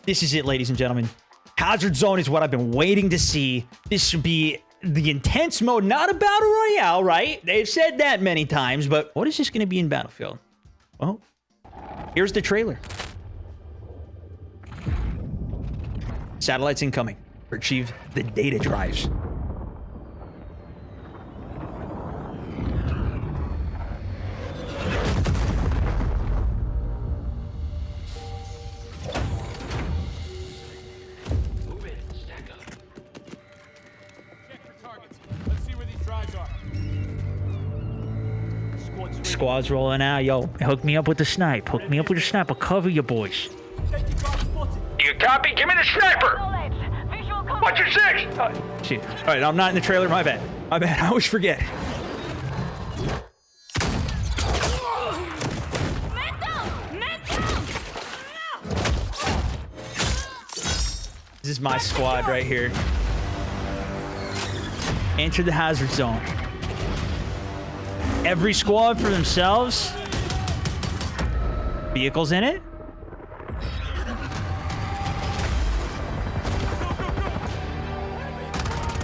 This is it, ladies and gentlemen. Hazard Zone is what I've been waiting to see. This should be the intense mode, not a battle royale, right? They've said that many times, but what is this going to be in Battlefield? Well, here's the trailer. Satellites incoming. Retrieve the data drives. Squad's rolling out. Yo, hook me up with the snipe. Hook me up with the snipe. I'll cover you boys. You copy? Give me the sniper! What's your six? Shit. All right, I'm not in the trailer. My bad. My bad. I always forget. This is my squad right here. Enter the hazard zone. Every squad for themselves. Vehicles in it.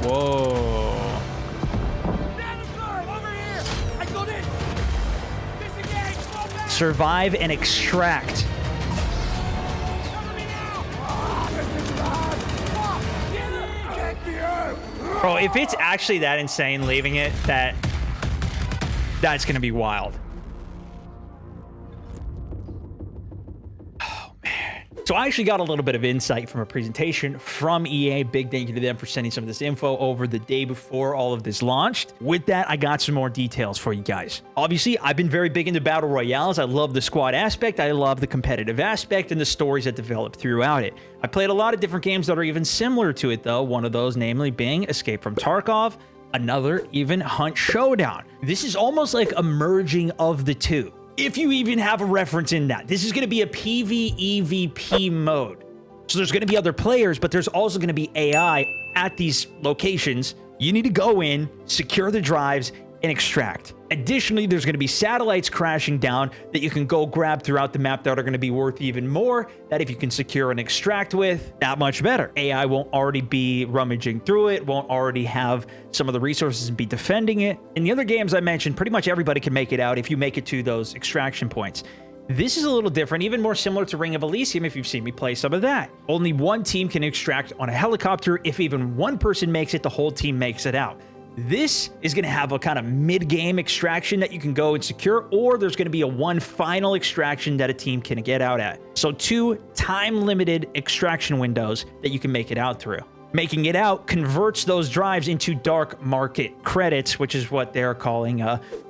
Whoa. Survive and extract. Bro, if it's actually that insane leaving it, that's gonna be wild. Oh, man. So I actually got a little bit of insight from a presentation from EA. Big thank you to them for sending some of this info over the day before all of this launched. With that, I got some more details for you guys. Obviously, I've been very big into battle royales. I love the squad aspect. I love the competitive aspect and the stories that develop throughout it. I played a lot of different games that are even similar to it, though. One of those, namely, being Escape from Tarkov. Another, even Hunt Showdown. This is almost like a merging of the two, if you even have a reference in that. This is going to be a PvEVP mode. So there's going to be other players, but there's also going to be AI at these locations. You need to go in, secure the drives, and extract. Additionally, there's going to be satellites crashing down that you can go grab throughout the map that are going to be worth even more, that if you can secure and extract with, that much better. AI won't already be rummaging through it, won't already have some of the resources and be defending it. In the other games I mentioned, pretty much everybody can make it out if you make it to those extraction points. This is a little different, even more similar to Ring of Elysium if you've seen me play some of that. Only one team can extract on a helicopter. If even one person makes it, the whole team makes it out. This is going to have a kind of mid-game extraction that you can go and secure, or there's going to be a one final extraction that a team can get out at. So 2 time-limited extraction windows that you can make it out through. Making it out converts those drives into dark market credits, which is what they're calling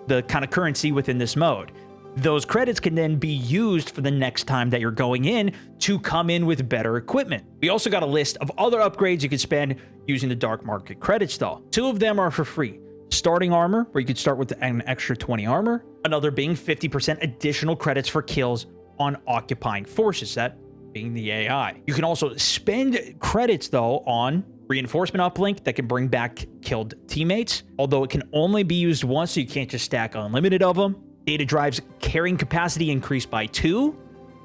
the kind of currency within this mode. Those credits can then be used for the next time that you're going in to come in with better equipment. We also got a list of other upgrades you can spend using the dark market credits though. 2 of them are for free. Starting armor, where you could start with an extra 20 armor. Another being 50% additional credits for kills on occupying forces, that being the AI. You can also spend credits though on reinforcement uplink that can bring back killed teammates, although it can only be used once, so you can't just stack unlimited of them. Data drives carrying capacity increased by 2,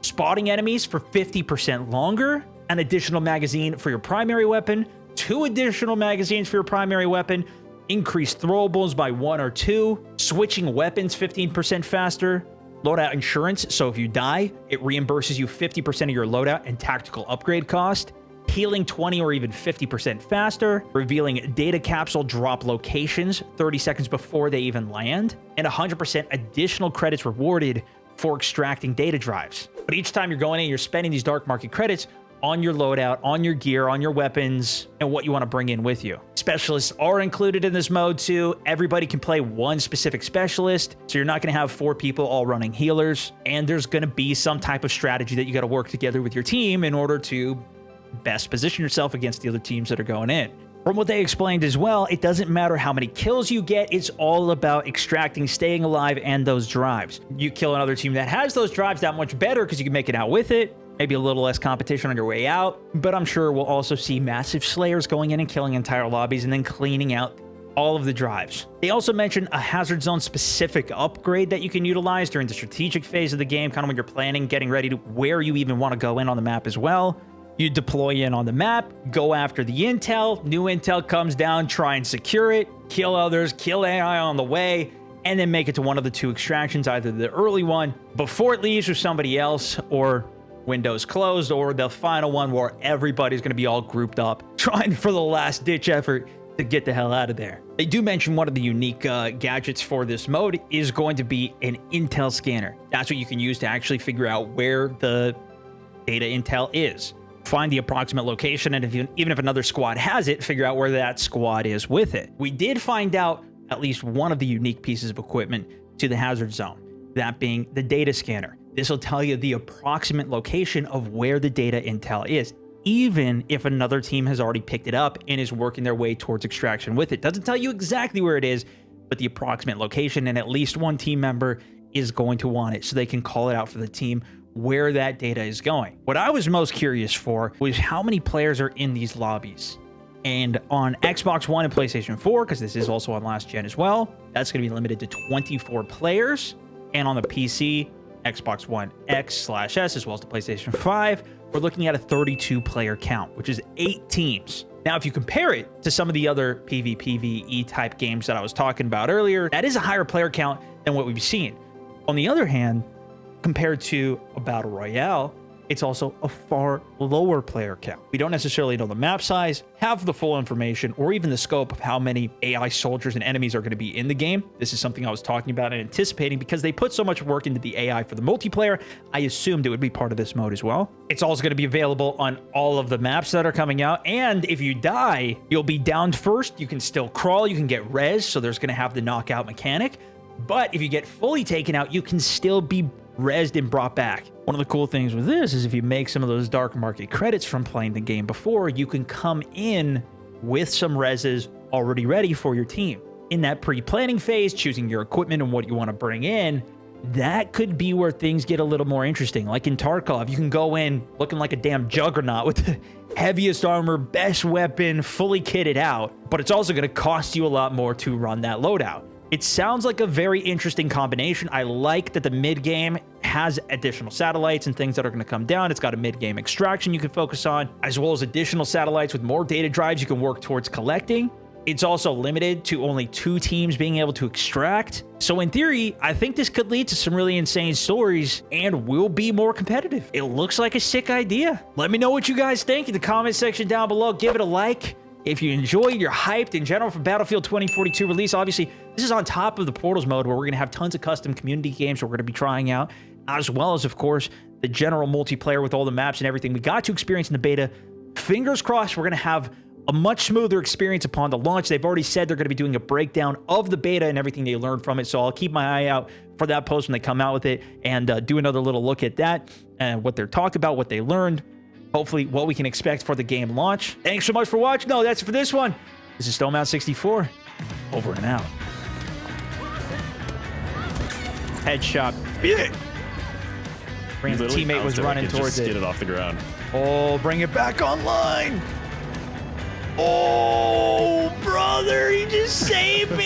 spotting enemies for 50% longer, an additional magazine for your primary weapon, 2 additional magazines for your primary weapon, increased throwables by 1 or 2, switching weapons 15% faster, loadout insurance, so if you die, it reimburses you 50% of your loadout and tactical upgrade cost, healing 20 or even 50% faster, revealing data capsule drop locations 30 seconds before they even land, and 100% additional credits rewarded for extracting data drives. But each time you're going in, you're spending these dark market credits on your loadout, on your gear, on your weapons, and what you want to bring in with you. Specialists are included in this mode too. Everybody can play one specific specialist, so you're not going to have 4 people all running healers, and there's going to be some type of strategy that you got to work together with your team in order to best position yourself against the other teams that are going in. From what they explained as well, it doesn't matter how many kills you get, it's all about extracting, staying alive, and those drives. You kill another team that has those drives, that much better because you can make it out with it. Maybe a little less competition on your way out, but I'm sure we'll also see massive slayers going in and killing entire lobbies and then cleaning out all of the drives. They also mentioned a hazard zone specific upgrade that you can utilize during the strategic phase of the game, kind of when you're planning, getting ready to where you even want to go in on the map as well. You deploy in on the map, go after the intel, new intel comes down, try and secure it, kill others, kill AI on the way, and then make it to one of the 2 extractions, either the early one before it leaves with somebody else, or windows closed, or the final one where everybody's going to be all grouped up trying for the last ditch effort to get the hell out of there. They do mention one of the unique gadgets for this mode is going to be an intel scanner. That's what you can use to actually figure out where the data intel is. Find the approximate location, and even if another squad has it, figure out where that squad is with it. We did find out at least one of the unique pieces of equipment to the hazard zone, that being the data scanner. This will tell you the approximate location of where the data intel is, even if another team has already picked it up and is working their way towards extraction with it. Doesn't tell you exactly where it is, but the approximate location, and at least one team member is going to want it so they can call it out for the team where that data is going. What I was most curious for was how many players are in these lobbies. And on Xbox One and PlayStation 4, because this is also on last gen as well, that's going to be limited to 24 players. And on the PC, Xbox One X/S, as well as the PlayStation 5, we're looking at a 32 player count, which is 8 teams. Now, if you compare it to some of the other PvPvE type games that I was talking about earlier, that is a higher player count than what we've seen. On the other hand, compared to a Battle Royale, it's also a far lower player count. We don't necessarily know the map size, have the full information, or even the scope of how many AI soldiers and enemies are going to be in the game. This is something I was talking about and anticipating because they put so much work into the AI for the multiplayer. I assumed it would be part of this mode as well. It's also going to be available on all of the maps that are coming out. And if you die, you'll be downed first. You can still crawl. You can get res. So there's going to have the knockout mechanic. But if you get fully taken out, you can still be rezzed and brought back. One of the cool things with this is if you make some of those dark market credits from playing the game before, you can come in with some reses already ready for your team. In that pre-planning phase, choosing your equipment and what you want to bring in, that could be where things get a little more interesting. Like in Tarkov, you can go in looking like a damn juggernaut with the heaviest armor, best weapon, fully kitted out, but it's also going to cost you a lot more to run that loadout. It sounds like a very interesting combination. I like that the mid-game has additional satellites and things that are going to come down. It's got a mid-game extraction you can focus on, as well as additional satellites with more data drives you can work towards collecting. It's also limited to only 2 teams being able to extract. So in theory, I think this could lead to some really insane stories and will be more competitive. It looks like a sick idea. Let me know what you guys think in the comment section down below. Give it a like. If you enjoyed, you're hyped in general for Battlefield 2042 release. Obviously, this is on top of the Portals mode where we're going to have tons of custom community games we're going to be trying out, as well as, of course, the general multiplayer with all the maps and everything we got to experience in the beta. Fingers crossed we're going to have a much smoother experience upon the launch. They've already said they're going to be doing a breakdown of the beta and everything they learned from it, so I'll keep my eye out for that post when they come out with it and do another little look at that and what they're talked about, what they learned. Hopefully, what we can expect for the game launch. Thanks so much for watching. No, that's it for this one. This is StoneMount64. Over and out. Headshot. Brand's teammate was running towards it. Get it off the ground. Oh, bring it back online. Oh, brother, he just saved me.